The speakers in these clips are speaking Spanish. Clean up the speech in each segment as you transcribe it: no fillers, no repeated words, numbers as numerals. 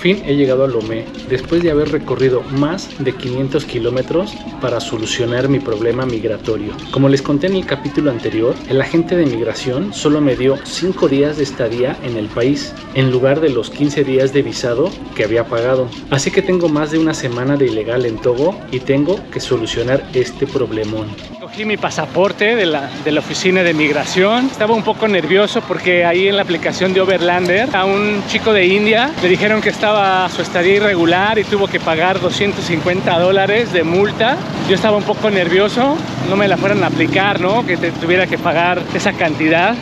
fin he llegado a Lomé, después de haber recorrido más de 500 kilómetros para solucionar mi problema migratorio. Como les conté en el capítulo anterior, el agente de migración solo me dio 5 días de estadía en el país, en lugar de los 15 días de visado que había pagado. Así que tengo más de una semana de ilegal en Togo y tengo que solucionar este problemón. Cogí mi pasaporte de la oficina de migración. Estaba un poco nervioso porque ahí en la aplicación de Overlander a un chico de India le dijeron que estaba su estadía irregular y tuvo que pagar $250 de multa. Yo estaba un poco nervioso, no me la fueran a aplicar, ¿no? Que tuviera que pagar esa cantidad.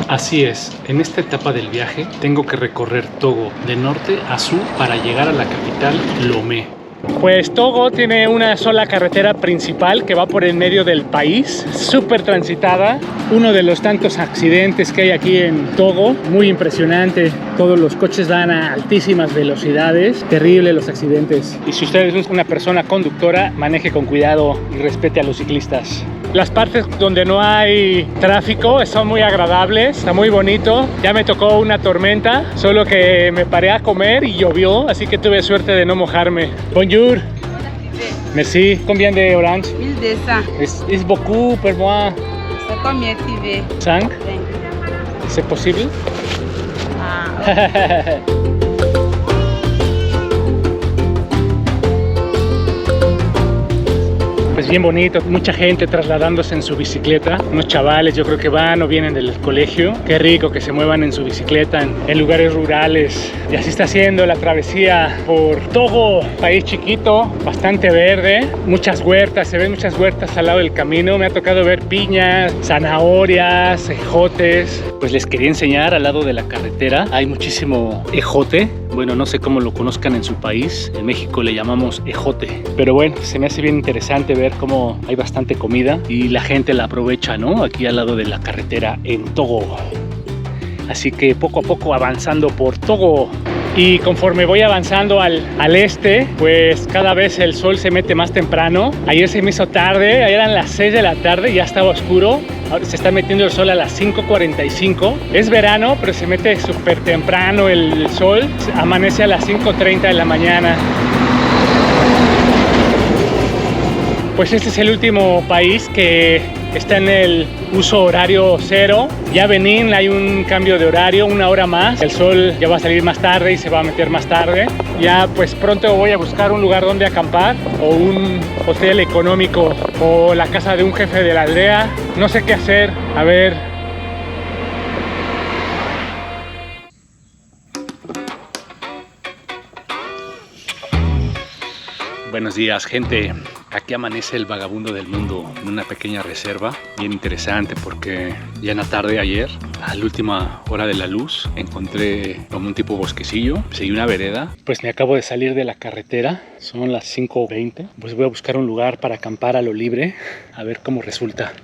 Así es, en esta etapa del viaje tengo que recorrer Togo de norte a sur para llegar a la capital, Lomé. Pues Togo tiene una sola carretera principal que va por el medio del país, súper transitada. Uno de los tantos accidentes que hay aquí en Togo, muy impresionante. Todos los coches van a altísimas velocidades, terrible los accidentes. Y si usted es una persona conductora, maneje con cuidado y respete a los ciclistas. Las partes donde no hay tráfico son muy agradables, está muy bonito. Ya me tocó una tormenta, solo que me paré a comer y llovió, así que tuve suerte de no mojarme. Bonjour. Merci. Combien de orange? 1200. Es beaucoup pour moi. C'est combien tu veux? 5? C'est possible? Ah, okay. Pues bien bonito, mucha gente trasladándose en su bicicleta, unos chavales yo creo que van o vienen del colegio. Qué rico que se muevan en su bicicleta en lugares rurales. Y así está haciendo la travesía por Togo, país chiquito, bastante verde, muchas huertas, se ven muchas huertas al lado del camino. Me ha tocado ver piñas, zanahorias, ejotes. Pues les quería enseñar, al lado de la carretera hay muchísimo ejote. Bueno, no sé cómo lo conozcan en su país, en México le llamamos ejote, pero bueno, se me hace bien interesante ver cómo hay bastante comida y la gente la aprovecha, ¿no? Aquí al lado de la carretera en Togo. Así que poco a poco avanzando por Togo. Y conforme voy avanzando al este, pues cada vez el sol se mete más temprano. Ayer se me hizo tarde, ayer eran las 6 de la tarde, ya estaba oscuro. Ahora se está metiendo el sol a las 5:45. Es verano, pero se mete súper temprano el sol. Amanece a las 5:30 de la mañana. Pues este es el último país que está en el uso horario cero. Ya Benín hay un cambio de horario, 1 hora más. El sol ya va a salir más tarde y se va a meter más tarde. Ya pues pronto voy a buscar un lugar donde acampar, o un hotel económico, o la casa de un jefe de la aldea. No sé qué hacer. A ver. Buenos días, gente. Aquí amanece el vagabundo del mundo en una pequeña reserva, bien interesante porque ya en la tarde ayer, a la última hora de la luz, encontré como un tipo bosquecillo, seguí una vereda. Pues me acabo de salir de la carretera, son las 5:20, pues voy a buscar un lugar para acampar a lo libre, a ver cómo resulta.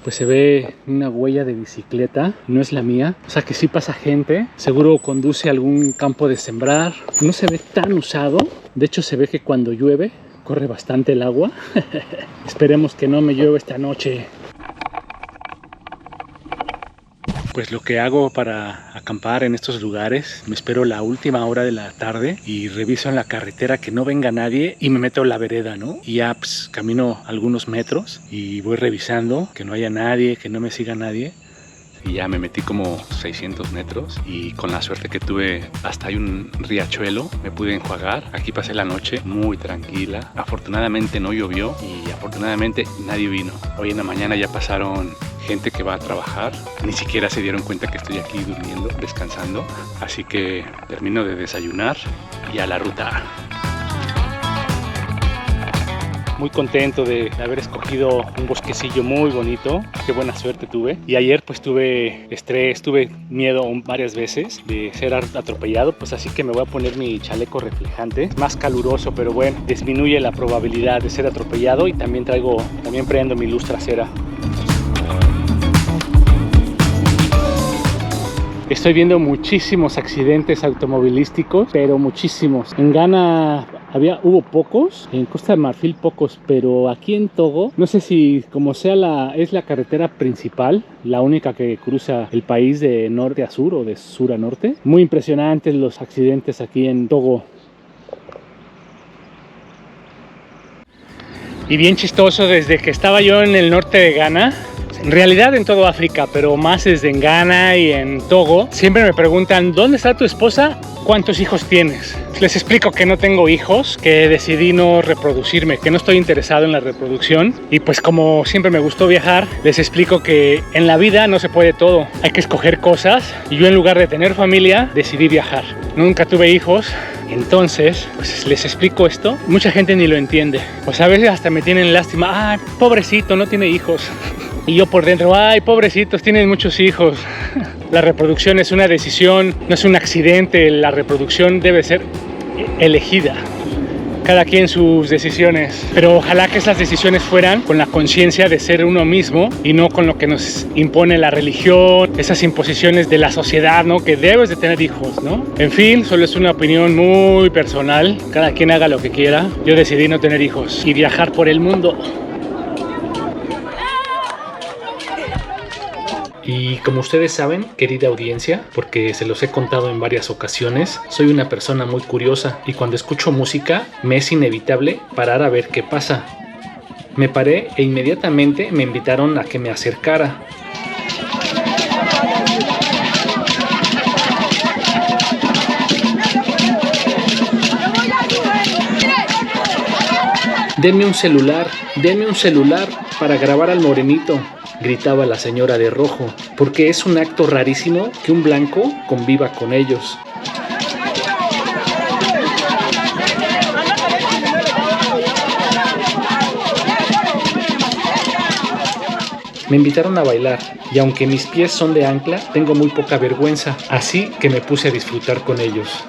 Pues se ve una huella de bicicleta, no es la mía, o sea que sí pasa gente, seguro conduce a algún campo de sembrar. No se ve tan usado, de hecho se ve que cuando llueve corre bastante el agua. Esperemos que no me llueva esta noche. Pues lo que hago para acampar en estos lugares, me espero la última hora de la tarde y reviso en la carretera que no venga nadie y me meto en la vereda, ¿no? Y ya pues, camino algunos metros y voy revisando que no haya nadie, que no me siga nadie. Y ya me metí como 600 metros y con la suerte que tuve, hasta hay un riachuelo, me pude enjuagar. Aquí pasé la noche muy tranquila. Afortunadamente no llovió y afortunadamente nadie vino. Hoy en la mañana ya pasaron gente que va a trabajar. Ni siquiera se dieron cuenta que estoy aquí durmiendo, descansando. Así que termino de desayunar y a la ruta. Muy contento de haber escogido un bosquecillo muy bonito. Qué buena suerte tuve. Y ayer pues tuve estrés, tuve miedo varias veces de ser atropellado. Pues así que me voy a poner mi chaleco reflejante. Más caluroso, pero bueno, disminuye la probabilidad de ser atropellado. Y también prendo mi luz trasera. Estoy viendo muchísimos accidentes automovilísticos, pero muchísimos. En Ghana hubo pocos, en Costa de Marfil pocos, pero aquí en Togo, no sé si como sea es la carretera principal, la única que cruza el país de norte a sur o de sur a norte. Muy impresionantes los accidentes aquí en Togo. Y bien chistoso, desde que estaba yo en el norte de Ghana, en realidad en todo África, pero más desde en Ghana y en Togo, siempre me preguntan, ¿dónde está tu esposa? ¿Cuántos hijos tienes? Les explico que no tengo hijos, que decidí no reproducirme, que no estoy interesado en la reproducción. Y pues como siempre me gustó viajar, les explico que en la vida no se puede todo. Hay que escoger cosas. Y yo, en lugar de tener familia, decidí viajar. Nunca tuve hijos. Entonces, pues les explico esto. Mucha gente ni lo entiende. Pues a veces hasta me tienen lástima. ¡Ay, pobrecito, no tiene hijos! Y yo por dentro, ¡ay, pobrecitos, tienen muchos hijos! La reproducción es una decisión, no es un accidente. La reproducción debe ser elegida. Cada quien sus decisiones, pero ojalá que esas decisiones fueran con la conciencia de ser uno mismo y no con lo que nos impone la religión, esas imposiciones de la sociedad, ¿no? Que debes de tener hijos, ¿no? En fin, solo es una opinión muy personal, cada quien haga lo que quiera. Yo decidí no tener hijos y viajar por el mundo. Y como ustedes saben, querida audiencia, porque se los he contado en varias ocasiones, soy una persona muy curiosa y cuando escucho música me es inevitable parar a ver qué pasa. Me paré e inmediatamente me invitaron a que me acercara. Denme un celular para grabar al morenito, gritaba la señora de rojo, porque es un acto rarísimo que un blanco conviva con ellos. Me invitaron a bailar y aunque mis pies son de ancla, tengo muy poca vergüenza, así que me puse a disfrutar con ellos.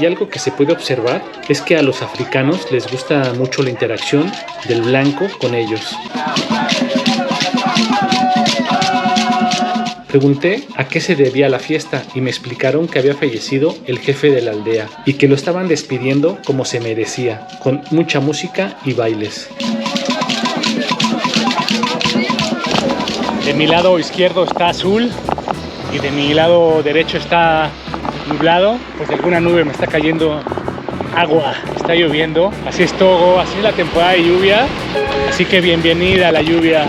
Y algo que se puede observar es que a los africanos les gusta mucho la interacción del blanco con ellos. Pregunté a qué se debía la fiesta y me explicaron que había fallecido el jefe de la aldea y que lo estaban despidiendo como se merecía, con mucha música y bailes. De mi lado izquierdo está azul y de mi lado derecho está nublado, pues de alguna nube me está cayendo agua, está lloviendo. Así es Togo, así es la temporada de lluvia, así que bienvenida a la lluvia.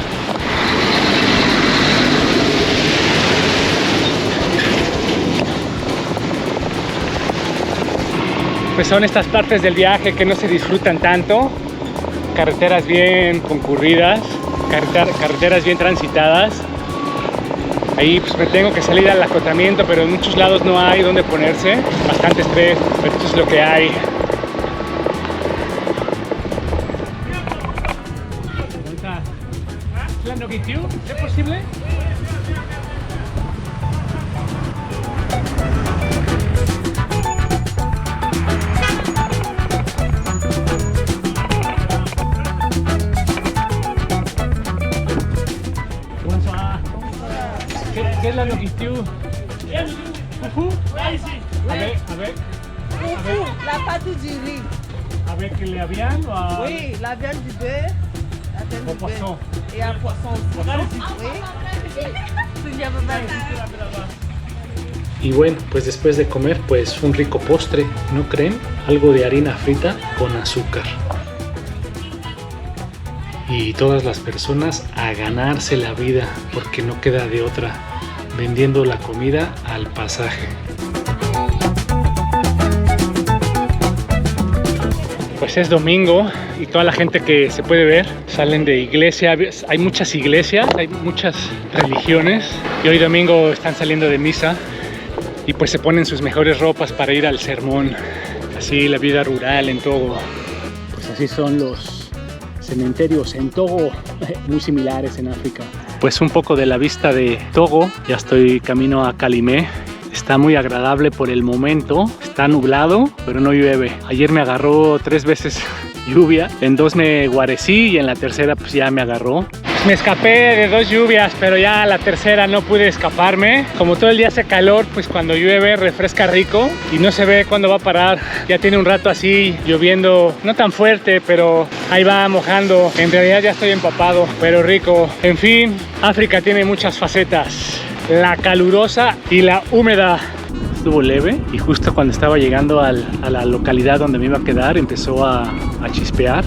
Pues son estas partes del viaje que no se disfrutan tanto, carreteras bien concurridas, carreteras bien transitadas. Ahí pues me tengo que salir al acotamiento, pero en muchos lados no hay donde ponerse. Bastante estrés, pero esto es lo que hay. ¿Es posible? ¿Qué es la longitud? A ver. La pâte du riz. A ver, que le avian o a... Oui, la viande du beurre. La viande Au du poisson. beurre. Et un poisson aussi. Oui. Y bueno, pues después de comer, pues un rico postre, ¿no creen? Algo de harina frita con azúcar. Y todas las personas a ganarse la vida, porque no queda de otra, vendiendo la comida al pasaje. Pues es domingo y toda la gente que se puede ver salen de iglesia. Hay muchas iglesias, hay muchas religiones y hoy domingo están saliendo de misa y pues se ponen sus mejores ropas para ir al sermón. Así la vida rural en Togo. Pues así son los cementerios en Togo, muy similares en África. Pues un poco de la vista de Togo, ya estoy camino a Calimé. Está muy agradable por el momento, está nublado, pero no llueve. Ayer me agarró 3 veces lluvia, en 2 me guarecí y en la tercera pues ya me agarró. Me escapé de 2 lluvias, pero ya la tercera no pude escaparme. Como todo el día hace calor, pues cuando llueve refresca rico y no se ve cuándo va a parar. Ya tiene un rato así lloviendo, no tan fuerte, pero ahí va mojando. En realidad ya estoy empapado, pero rico. En fin, África tiene muchas facetas: la calurosa y la húmeda. Estuvo leve y justo cuando estaba llegando a la localidad donde me iba a quedar empezó a chispear.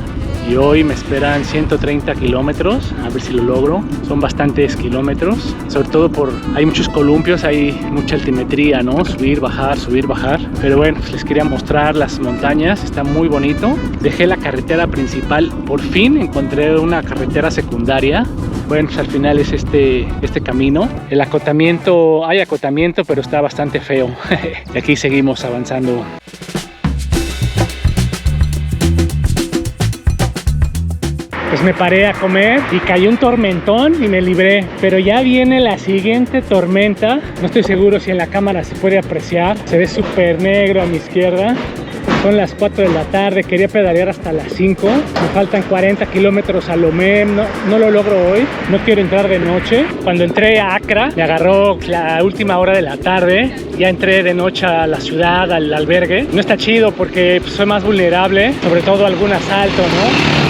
Y hoy me esperan 130 kilómetros, a ver si lo logro. Son bastantes kilómetros, sobre todo hay muchos columpios, hay mucha altimetría, ¿no? Subir, bajar, subir, bajar. Pero bueno, pues les quería mostrar las montañas, está muy bonito. Dejé la carretera principal, por fin encontré una carretera secundaria. Bueno, pues al final es este camino. El acotamiento, hay acotamiento, pero está bastante feo. Y aquí seguimos avanzando. Pues me paré a comer y cayó un tormentón y me libré, pero ya viene la siguiente tormenta. No estoy seguro si en la cámara se puede apreciar, se ve súper negro a mi izquierda. Son las 4 de la tarde, quería pedalear hasta las 5, me faltan 40 kilómetros a Lomé, no lo logro hoy, no quiero entrar de noche. Cuando entré a Accra, me agarró la última hora de la tarde, ya entré de noche a la ciudad, al albergue. No está chido porque pues, soy más vulnerable, sobre todo a algún asalto, ¿no?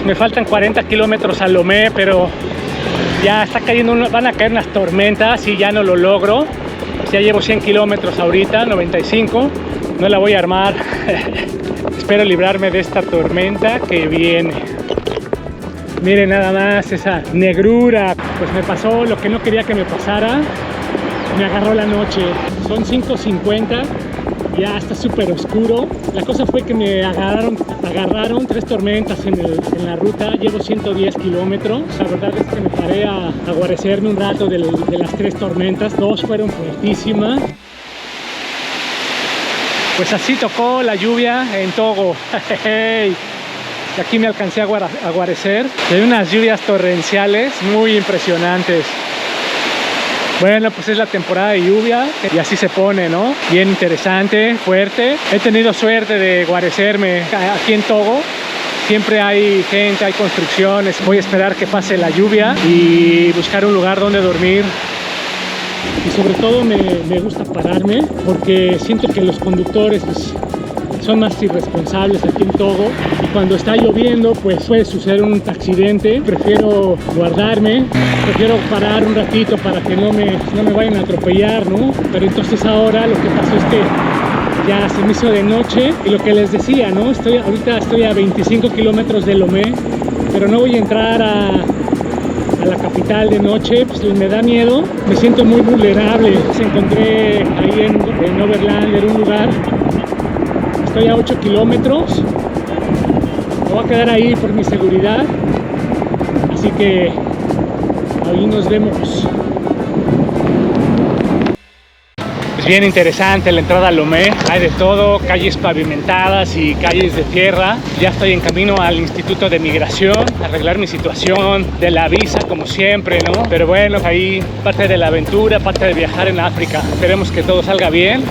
Me faltan 40 kilómetros a Lomé, pero ya está cayendo, van a caer unas tormentas y ya no lo logro. Ya llevo 100 kilómetros ahorita, 95, no la voy a armar. Espero librarme de esta tormenta que viene. Miren nada más esa negrura. Pues me pasó lo que no quería que me pasara. Me agarró la noche. Son 5:50. Ya está súper oscuro. La cosa fue que me agarraron 3 tormentas en la ruta. Llevo 110 kilómetros. La verdad es que me paré a guarecerme un rato de las 3 tormentas. 2 fueron fuertísimas. Pues así tocó la lluvia en Togo. Y aquí me alcancé a guarecer. Hay unas lluvias torrenciales muy impresionantes. Bueno, pues es la temporada de lluvia y así se pone, ¿no? Bien interesante, fuerte. He tenido suerte de guarecerme aquí en Togo. Siempre hay gente, hay construcciones. Voy a esperar que pase la lluvia y buscar un lugar donde dormir. Y sobre todo me gusta pararme porque siento que los conductores son más irresponsables aquí en Togo. Y cuando está lloviendo, pues puede suceder un accidente. Prefiero guardarme, prefiero parar un ratito para que no me vayan a atropellar, ¿no? Pero entonces ahora lo que pasó es que ya se me hizo de noche y lo que les decía, ¿no? Ahorita estoy a 25 kilómetros de Lomé, pero no voy a entrar a la capital de noche, pues me da miedo, me siento muy vulnerable. Se encontré ahí en Overland, en un lugar. Estoy a 8 kilómetros, me voy a quedar ahí por mi seguridad, así que ahí nos vemos. Es bien interesante la entrada a Lomé, hay de todo, calles pavimentadas y calles de tierra. Ya estoy en camino al Instituto de Migración, a arreglar mi situación de la visa como siempre, ¿no? Pero bueno, ahí parte de la aventura, parte de viajar en África. Esperemos que todo salga bien.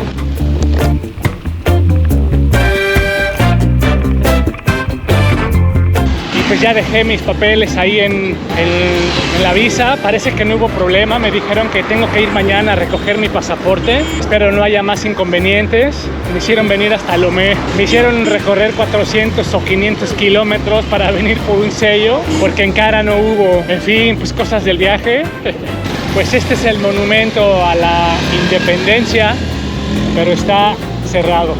Pues ya dejé mis papeles ahí en la visa, parece que no hubo problema, me dijeron que tengo que ir mañana a recoger mi pasaporte, espero no haya más inconvenientes. Me hicieron venir hasta Lomé, me hicieron recorrer 400 o 500 kilómetros para venir por un sello, porque en cara no hubo, en fin, pues cosas del viaje. Pues este es el monumento a la independencia, pero está cerrado.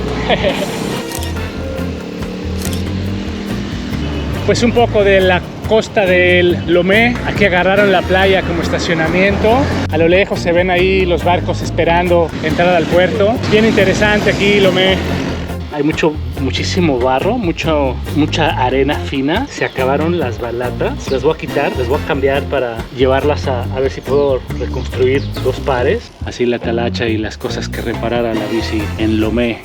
Pues un poco de la costa del Lomé. Aquí agarraron la playa como estacionamiento. A lo lejos se ven ahí los barcos esperando entrar al puerto. Bien interesante aquí Lomé. Hay muchísimo barro, mucha arena fina. Se acabaron las balatas. Las voy a quitar, las voy a cambiar para llevarlas a ver si puedo reconstruir 2 pares. Así la talacha y las cosas que reparar a la bici en Lomé.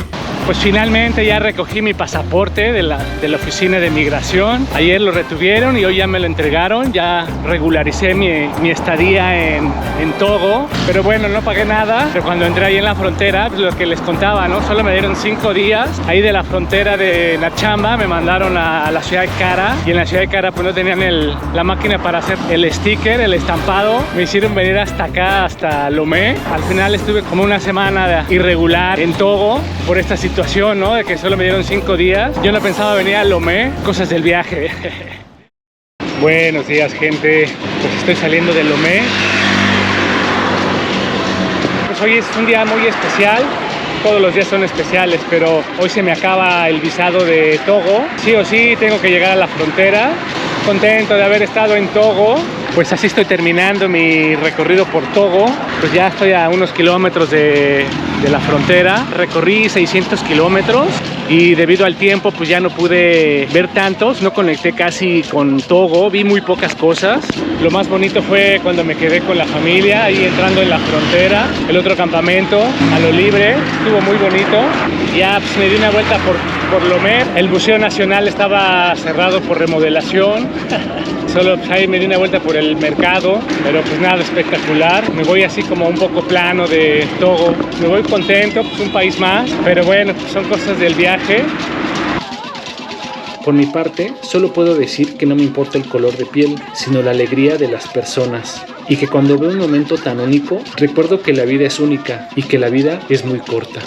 Pues finalmente ya recogí mi pasaporte de la oficina de migración. Ayer lo retuvieron y hoy ya me lo entregaron. Ya regularicé mi estadía en Togo. Pero bueno, no pagué nada. Pero cuando entré ahí en la frontera, pues lo que les contaba, ¿no? Solo me dieron 5 días. Ahí de la frontera de Nachamba me mandaron a la ciudad de Kara. Y en la ciudad de Kara pues no tenían la máquina para hacer el sticker, el estampado. Me hicieron venir hasta acá, hasta Lomé. Al final estuve como una semana irregular en Togo por esta situación, ¿no? De que solo me dieron 5 días. Yo no pensaba venir a Lomé, cosas del viaje. Buenos días, gente. Pues estoy saliendo de Lomé. Pues hoy es un día muy especial. Todos los días son especiales, pero hoy se me acaba el visado de Togo. Sí o sí tengo que llegar a la frontera. Contento de haber estado en Togo. Pues así estoy terminando mi recorrido por Togo. Pues ya estoy a unos kilómetros de la frontera. Recorrí 600 kilómetros y debido al tiempo pues ya no pude ver tantos. No conecté casi con Togo, vi muy pocas cosas. Lo más bonito fue cuando me quedé con la familia ahí entrando en la frontera. El otro campamento a lo libre, estuvo muy bonito. Ya pues, me di una vuelta por Lomé. El Museo Nacional estaba cerrado por remodelación. Solo pues, ahí me di una vuelta por el mercado, pero pues nada espectacular. Me voy así como un poco plano de Togo. Me voy contento, pues un país más, pero bueno, pues son cosas del viaje. Por mi parte, solo puedo decir que no me importa el color de piel, sino la alegría de las personas. Y que cuando veo un momento tan único, recuerdo que la vida es única y que la vida es muy corta.